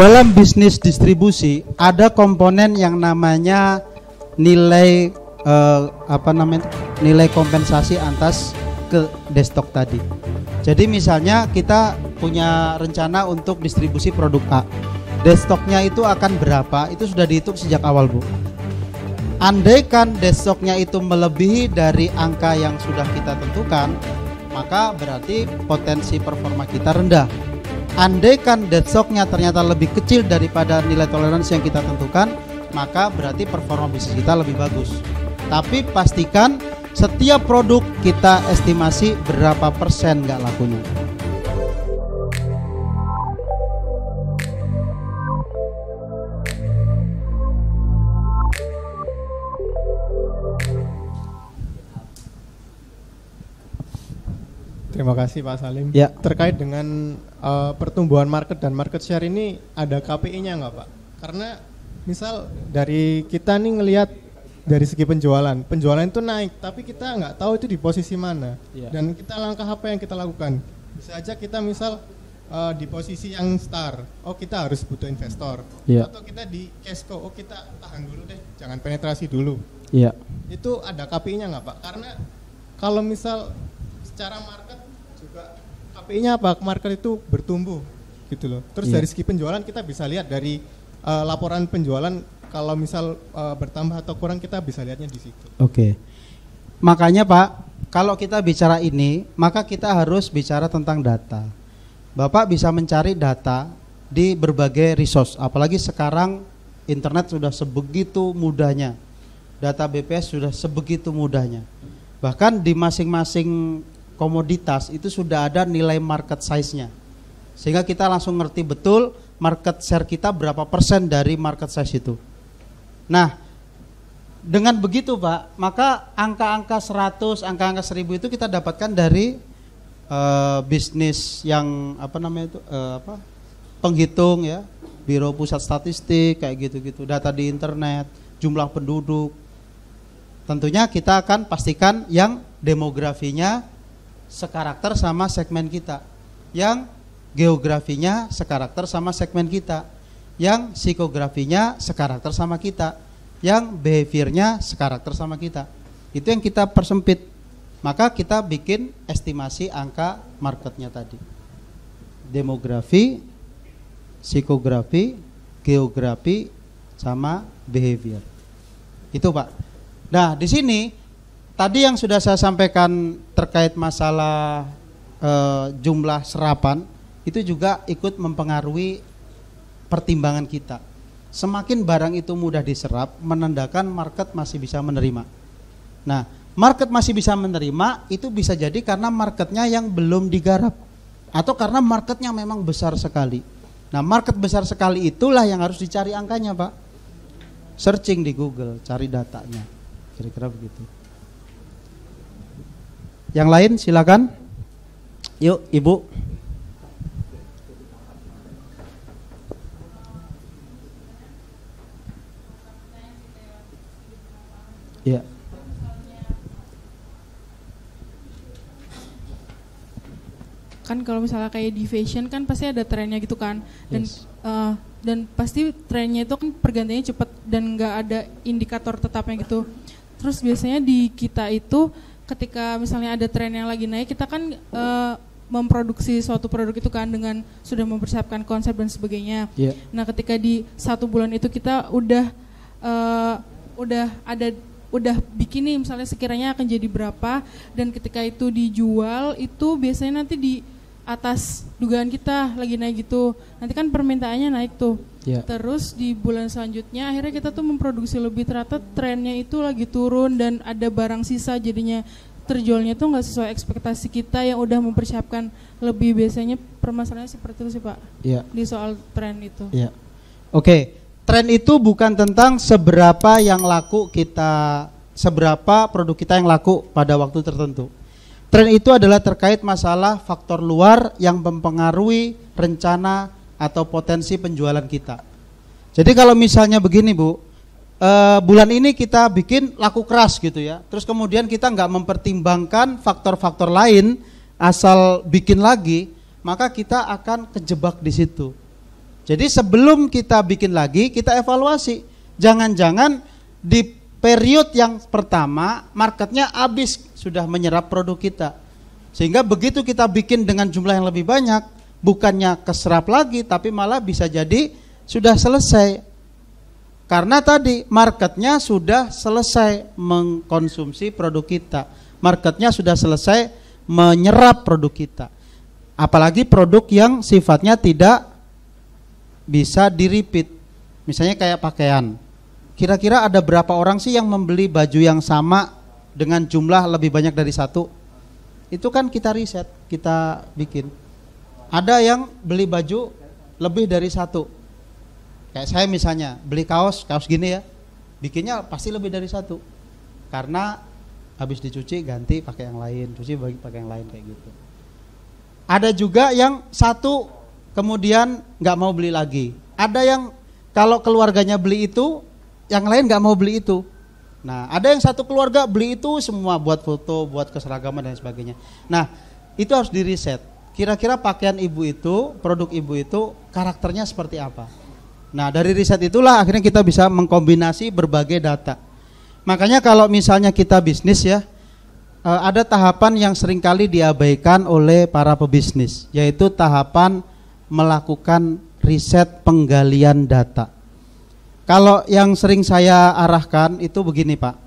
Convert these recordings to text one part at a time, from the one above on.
dalam bisnis distribusi ada komponen yang namanya nilai nilai kompensasi atas ke destock tadi. Jadi misalnya kita punya rencana untuk distribusi produk A, destocknya itu akan berapa, itu sudah dihitung sejak awal, Bu. Andaikan destocknya itu melebihi dari angka yang sudah kita tentukan, maka berarti potensi performa kita rendah. Andaikan destocknya ternyata lebih kecil daripada nilai toleransi yang kita tentukan, maka berarti performa bisnis kita lebih bagus. Tapi pastikan setiap produk kita estimasi berapa persen nggak lakunya. Terima kasih Pak Salim. Ya. Terkait dengan pertumbuhan market dan market share ini ada KPI-nya nggak Pak? Karena misal dari kita nih ngelihat dari segi penjualan itu naik, tapi kita nggak tahu itu di posisi mana. Ya. Dan kita langkah apa yang kita lakukan? Bisa aja kita misal di posisi yang star, oh kita harus butuh investor. Ya. Atau kita di cashco, oh kita tahan dulu deh, jangan penetrasi dulu. Ya. Itu ada KPI-nya nggak Pak? Karena kalau misal secara market juga KPI-nya apa? Market itu bertumbuh gitu loh. Terus dari segi penjualan kita bisa lihat dari laporan penjualan, kalau misal bertambah atau kurang kita bisa lihatnya di situ. Oke. Makanya Pak, kalau kita bicara ini, maka kita harus bicara tentang data. Bapak bisa mencari data di berbagai resource, apalagi sekarang internet sudah sebegitu mudahnya. Data BPS sudah sebegitu mudahnya. Bahkan di masing-masing komoditas itu sudah ada nilai market size-nya. Sehingga kita langsung ngerti betul market share kita berapa persen dari market size itu. Nah, dengan begitu Pak, maka angka-angka 100, angka-angka 1000 itu kita dapatkan dari bisnis yang penghitung ya, Biro Pusat Statistik kayak gitu-gitu, data di internet, jumlah penduduk. Tentunya kita akan pastikan yang demografinya sekarakter sama segmen kita, yang geografinya sekarakter sama segmen kita, yang psikografinya sekarakter sama kita, yang behaviornya sekarakter sama kita. Itu yang kita persempit. Maka kita bikin estimasi angka marketnya tadi. Demografi, psikografi, geografi, sama behavior. Itu Pak. Nah di sini tadi yang sudah saya sampaikan terkait masalah jumlah serapan, itu juga ikut mempengaruhi pertimbangan kita. Semakin barang itu mudah diserap, menandakan market masih bisa menerima. Nah, market masih bisa menerima itu bisa jadi karena marketnya yang belum digarap, atau karena marketnya memang besar sekali. Nah, market besar sekali itulah yang harus dicari angkanya Pak. Searching di Google, cari datanya. Kira-kira begitu. Yang lain silakan. Yuk Ibu. Ya. Kan kalau misalnya kayak di fashion kan pasti ada trennya gitu kan, dan yes. Dan pasti trennya itu kan pergantiannya cepat dan nggak ada indikator tetapnya gitu. Terus biasanya di kita itu ketika misalnya ada tren yang lagi naik, kita kan memproduksi suatu produk itu kan dengan sudah mempersiapkan konsep dan sebagainya. Yeah. Nah ketika di 1 bulan itu kita udah bikin nih misalnya sekiranya akan jadi berapa, dan ketika itu dijual itu biasanya nanti di atas dugaan kita lagi naik gitu, nanti kan permintaannya naik tuh. Yeah. Terus di bulan selanjutnya akhirnya kita tuh memproduksi lebih, ternyata trennya itu lagi turun dan ada barang sisa, jadinya terjualnya tuh nggak sesuai ekspektasi kita yang udah mempersiapkan lebih. Biasanya permasalahannya seperti itu sih Pak. Yeah. Di soal tren itu. Yeah. Oke. Tren itu bukan tentang seberapa yang laku kita, seberapa produk kita yang laku pada waktu tertentu. Tren itu adalah terkait masalah faktor luar yang mempengaruhi rencana atau potensi penjualan kita. Jadi kalau misalnya begini Bu, bulan ini kita bikin laku keras gitu ya, terus kemudian kita nggak mempertimbangkan faktor-faktor lain, asal bikin lagi, maka kita akan kejebak di situ. Jadi sebelum kita bikin lagi, kita evaluasi. Jangan-jangan di periode yang pertama marketnya habis sudah menyerap produk kita. Sehingga begitu kita bikin dengan jumlah yang lebih banyak, bukannya keserap lagi, tapi malah bisa jadi sudah selesai. Karena tadi marketnya sudah selesai mengkonsumsi produk kita. Marketnya sudah selesai menyerap produk kita. Apalagi produk yang sifatnya tidak bisa di-repeat. Misalnya kayak pakaian. Kira-kira ada berapa orang sih yang membeli baju yang sama dengan jumlah lebih banyak dari satu? Itu kan kita riset, kita bikin. Ada yang beli baju lebih dari satu. Kayak saya misalnya beli kaos gini ya, bikinnya pasti lebih dari satu. Karena habis dicuci ganti pakai yang lain, cuci pakai yang lain kayak gitu. Ada juga yang satu kemudian nggak mau beli lagi. Ada yang kalau keluarganya beli itu, yang lain nggak mau beli itu. Nah, ada yang satu keluarga beli itu semua buat foto, buat keseragaman dan sebagainya. Nah, itu harus diriset. Kira-kira pakaian ibu itu, produk ibu itu karakternya seperti apa? Nah, dari riset itulah akhirnya kita bisa mengkombinasi berbagai data. Makanya kalau misalnya kita bisnis ya, ada tahapan yang seringkali diabaikan oleh para pebisnis, yaitu tahapan melakukan riset penggalian data. Kalau yang sering saya arahkan itu begini Pak,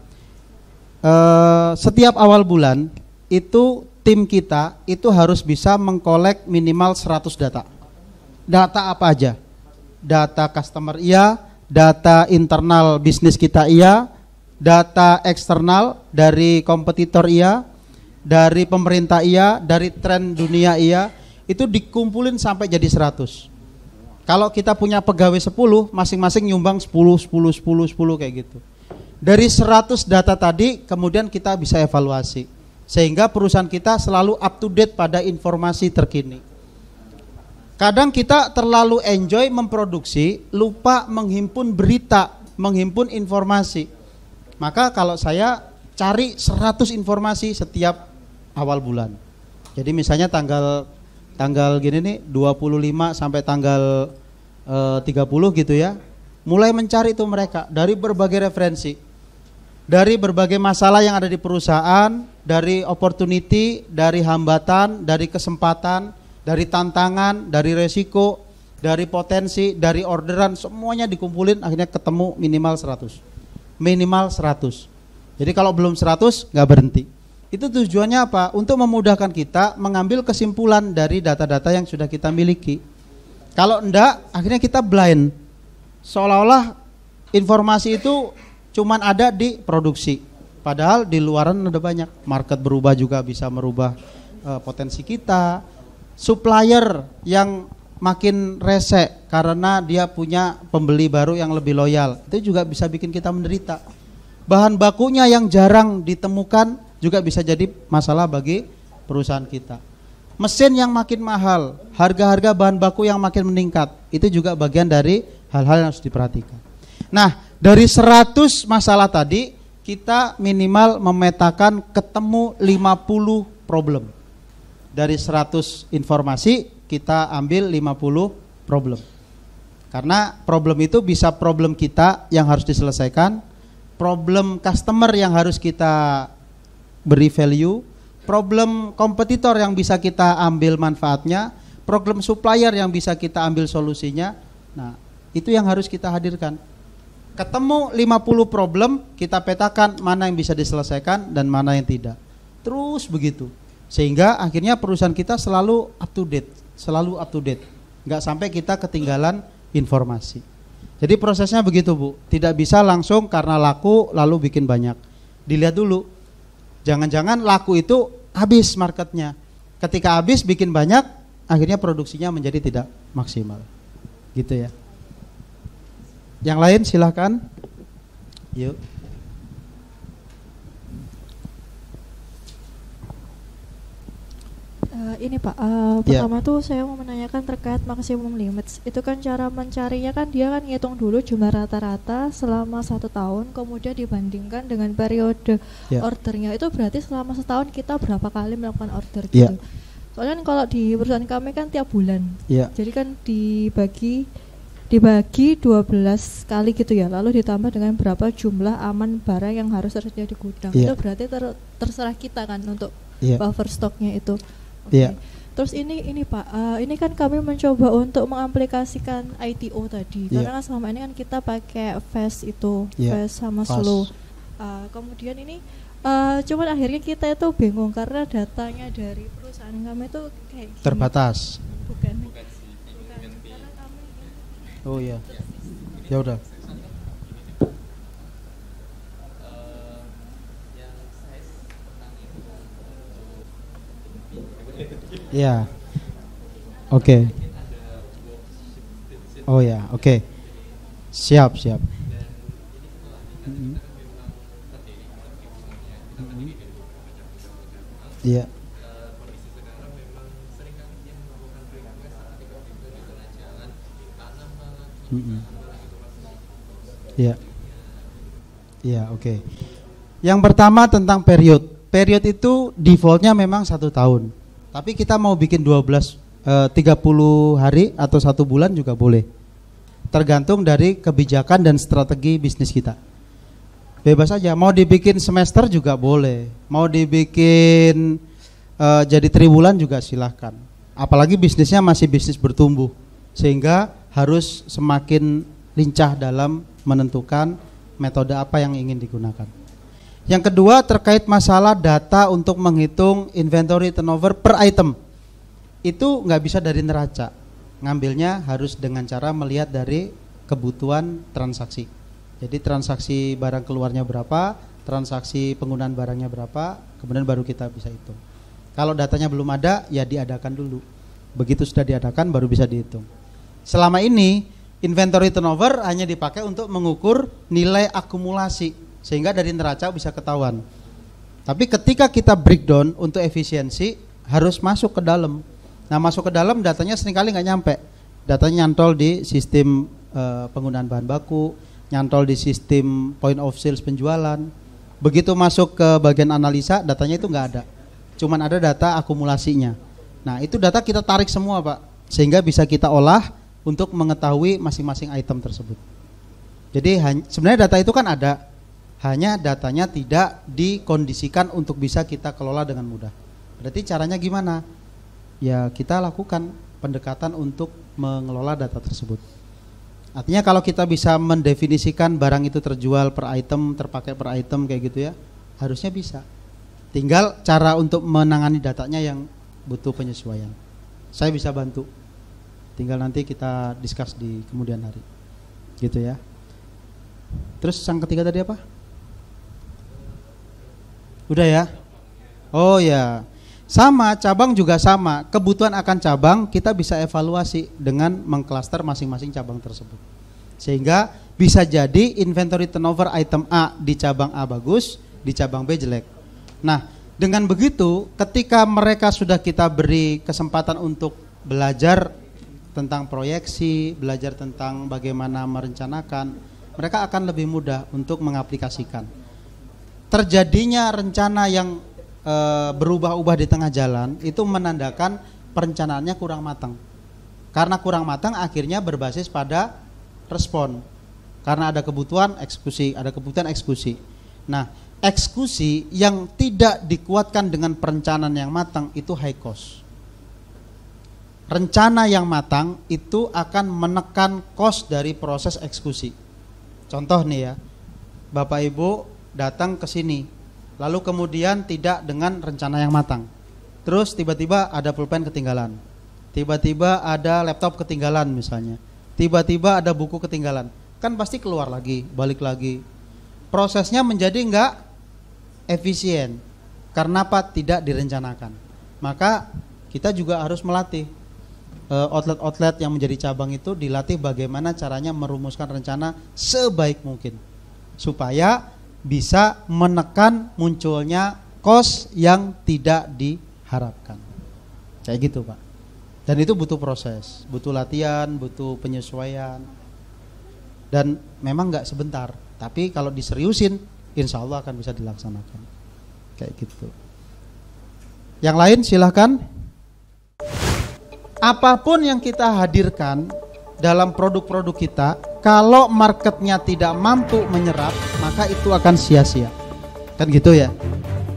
setiap awal bulan itu tim kita itu harus bisa mengkolek minimal 100 data. Data apa aja? Data customer iya, data internal bisnis kita iya, data eksternal dari kompetitor iya, dari pemerintah iya, dari tren dunia iya, itu dikumpulin sampai jadi 100. Kalau kita punya pegawai 10, masing-masing nyumbang 10 kayak gitu. Dari 100 data tadi kemudian kita bisa evaluasi. Sehingga perusahaan kita selalu up to date pada informasi terkini. Kadang kita terlalu enjoy memproduksi, lupa menghimpun berita, menghimpun informasi. Maka kalau saya cari 100 informasi setiap awal bulan. Jadi misalnya tanggal gini nih 25 sampai tanggal 30 gitu ya. Mulai mencari itu mereka dari berbagai referensi. Dari berbagai masalah yang ada di perusahaan, dari opportunity, dari hambatan, dari kesempatan, dari tantangan, dari resiko, dari potensi, dari orderan, semuanya dikumpulin akhirnya ketemu minimal 100. Minimal 100. Jadi kalau belum 100 nggak berhenti. Itu tujuannya apa? Untuk memudahkan kita mengambil kesimpulan dari data-data yang sudah kita miliki. Kalau enggak, akhirnya kita blind. Seolah-olah informasi itu cuman ada di produksi. Padahal di luaran ada banyak. Market berubah juga bisa merubah potensi kita. Supplier yang makin rese karena dia punya pembeli baru yang lebih loyal, itu juga bisa bikin kita menderita. Bahan bakunya yang jarang ditemukan juga bisa jadi masalah bagi perusahaan kita. Mesin yang makin mahal, harga-harga bahan baku yang makin meningkat, itu juga bagian dari hal-hal yang harus diperhatikan. Nah, dari 100 masalah tadi, kita minimal memetakan ketemu 50 problem. Dari 100 informasi kita ambil 50 problem. Karena problem itu bisa problem kita yang harus diselesaikan, problem customer yang harus kita beri value, problem kompetitor yang bisa kita ambil manfaatnya, problem supplier yang bisa kita ambil solusinya. Nah, itu yang harus kita hadirkan. Ketemu 50 problem, kita petakan mana yang bisa diselesaikan dan mana yang tidak. Terus begitu. Sehingga akhirnya perusahaan kita selalu up to date, nggak sampai kita ketinggalan informasi. Jadi prosesnya begitu Bu, tidak bisa langsung karena laku lalu bikin banyak. Dilihat dulu, jangan-jangan laku itu habis marketnya. Ketika habis bikin banyak, akhirnya produksinya menjadi tidak maksimal. Gitu ya. Yang lain silahkan. Yuk. Ini Pak, pertama tuh saya mau menanyakan terkait maximum limits. Itu kan cara mencarinya kan dia kan ngitung dulu jumlah rata-rata selama 1 tahun, kemudian dibandingkan dengan periode ordernya. Itu berarti selama setahun kita berapa kali melakukan order gitu. Soalnya kan kalau di perusahaan kami kan tiap bulan. Jadi kan dibagi dibagi 12 kali gitu ya, lalu ditambah dengan berapa jumlah aman barang yang harus tersedia di gudang. Itu berarti terserah kita kan untuk buffer stoknya itu. Terus ini Pak, ini kan kami mencoba untuk mengaplikasikan ITO tadi, karena kan selama ini kan kita pakai fast itu, fast sama slow. Kemudian ini cuman akhirnya kita itu bingung karena datanya dari perusahaan kami itu kayak gini. Terbatas. Bukan. Oh iya. Ya udah. Ya. Oke. Oh ya, oke. Siap. Iya. Iya, oke. Yang pertama tentang period. Period itu defaultnya memang 1 tahun. Tapi kita mau bikin 30 hari atau 1 bulan juga boleh. Tergantung dari kebijakan dan strategi bisnis kita. Bebas aja. Mau dibikin semester juga boleh. Mau dibikin jadi triwulan juga silahkan. Apalagi bisnisnya masih bisnis bertumbuh, sehingga harus semakin lincah dalam menentukan metode apa yang ingin digunakan. Yang kedua terkait masalah data untuk menghitung inventory turnover per item. Itu nggak bisa dari neraca. Ngambilnya harus dengan cara melihat dari kebutuhan transaksi. Jadi transaksi barang keluarnya berapa, transaksi penggunaan barangnya berapa, kemudian baru kita bisa hitung. Kalau datanya belum ada, ya diadakan dulu. Begitu sudah diadakan baru bisa dihitung. Selama ini inventory turnover hanya dipakai untuk mengukur nilai akumulasi, sehingga dari neraca bisa ketahuan. Tapi ketika kita breakdown untuk efisiensi harus masuk ke dalam. Nah, masuk ke dalam datanya seringkali nggak nyampe. Datanya nyantol di sistem penggunaan bahan baku, nyantol di sistem point of sales penjualan. Begitu masuk ke bagian analisa, datanya itu nggak ada. Cuman ada data akumulasinya. Nah, itu data kita tarik semua, Pak, sehingga bisa kita olah untuk mengetahui masing-masing item tersebut. Jadi sebenarnya data itu kan ada, hanya datanya tidak dikondisikan untuk bisa kita kelola dengan mudah. Berarti caranya gimana? Ya kita lakukan pendekatan untuk mengelola data tersebut. Artinya kalau kita bisa mendefinisikan barang itu terjual per item, terpakai per item kayak gitu ya, harusnya bisa. Tinggal cara untuk menangani datanya yang butuh penyesuaian. Saya bisa bantu. Tinggal nanti kita discuss di kemudian hari. Gitu ya. Terus yang ketiga tadi apa? Udah ya? Oh ya. Sama, cabang juga sama. Kebutuhan akan cabang kita bisa evaluasi dengan mengklaster masing-masing cabang tersebut. Sehingga bisa jadi inventory turnover item A di cabang A bagus, di cabang B jelek. Nah, dengan begitu ketika mereka sudah kita beri kesempatan untuk belajar tentang proyeksi, belajar tentang bagaimana merencanakan, mereka akan lebih mudah untuk mengaplikasikan. Terjadinya rencana yang berubah-ubah di tengah jalan itu menandakan perencanaannya kurang matang. Karena kurang matang akhirnya berbasis pada respon. Karena ada kebutuhan eksekusi, ada kebutuhan eksekusi. Nah, eksekusi yang tidak dikuatkan dengan perencanaan yang matang itu high cost. Rencana yang matang itu akan menekan cost dari proses eksekusi. Contoh nih ya, Bapak Ibu datang ke sini, lalu kemudian tidak dengan rencana yang matang. Terus tiba-tiba ada pulpen ketinggalan, tiba-tiba ada laptop ketinggalan misalnya, tiba-tiba ada buku ketinggalan, kan pasti keluar lagi, balik lagi. Prosesnya menjadi enggak efisien. Karena apa? Tidak direncanakan. Maka kita juga harus melatih outlet-outlet yang menjadi cabang itu, dilatih bagaimana caranya merumuskan rencana sebaik mungkin supaya bisa menekan munculnya cost yang tidak diharapkan. Kayak gitu, Pak. Dan itu butuh proses, butuh latihan, butuh penyesuaian. Dan memang nggak sebentar, tapi kalau diseriusin insya Allah akan bisa dilaksanakan. Kayak gitu. Yang lain silahkan. Apapun yang kita hadirkan dalam produk-produk kita, kalau marketnya tidak mampu menyerap, maka itu akan sia-sia. Kan gitu ya.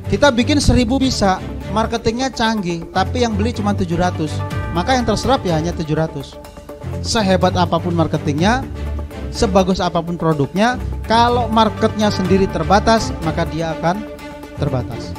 Kita bikin 1000 bisa, marketingnya canggih, tapi yang beli cuma 700, maka yang terserap ya hanya 700. Sehebat apapun marketingnya, sebagus apapun produknya, kalau marketnya sendiri terbatas, maka dia akan terbatas.